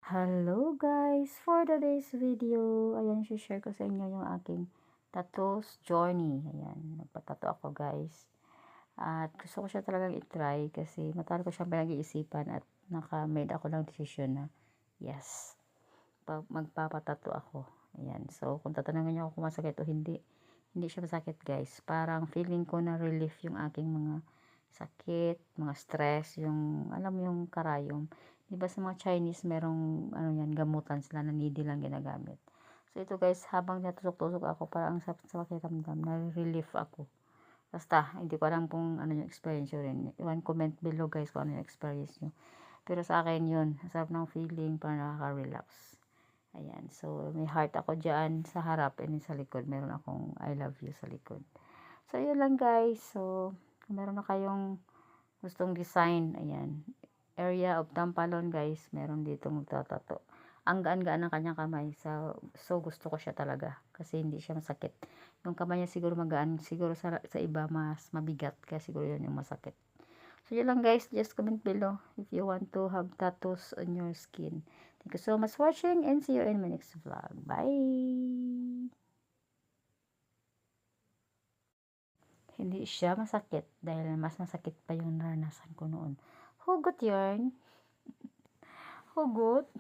Hello guys! For today's video, ayan, share ko sa inyo yung aking tattoos journey. Ayan, nagpatato ako guys. At gusto ko siya talagang itry kasi matagal ko siyang pinag-iisipan at naka-made ako ng decision na yes, magpapatato ako. Ayan, so kung tatanungin niyo ako kung masakit o hindi, hindi siya masakit guys. Parang feeling ko na relief yung aking mga sakit, mga stress, yung alam mo yung karayom. 'Di ba sa mga Chinese merong ano yan, gamutan sila na needle lang ginagamit. So ito guys, habang natutok-tusok ako, parang sa pakiramdam, na-relief ako. Basta, hindi ko alam kung ano yung experience nyo rin. Iwan comment below guys kung ano yung experience nyo. Pero sa akin yun, sarap ng feeling, parang nakaka-relax. Ayan, so may heart ako dyan sa harap and sa likod. Meron akong I love you sa likod. So, yun lang guys. So, kung meron na kayong gustong design, ayan, area of Tampalon guys, meron dito magtatato. Ang gaan-gaan ng kanyang kamay. So gusto ko siya talaga. Kasi hindi siya masakit. Yung kamay niya siguro magaan. Siguro sa iba mas mabigat. Kaya siguro yun yung masakit. So yun lang guys. Just comment below if you want to have tattoos on your skin. Thank you so much for watching and see you in my next vlog. Bye! Hindi siya masakit dahil mas masakit pa yung naranasan ko noon. Hugot yarn. Hugot.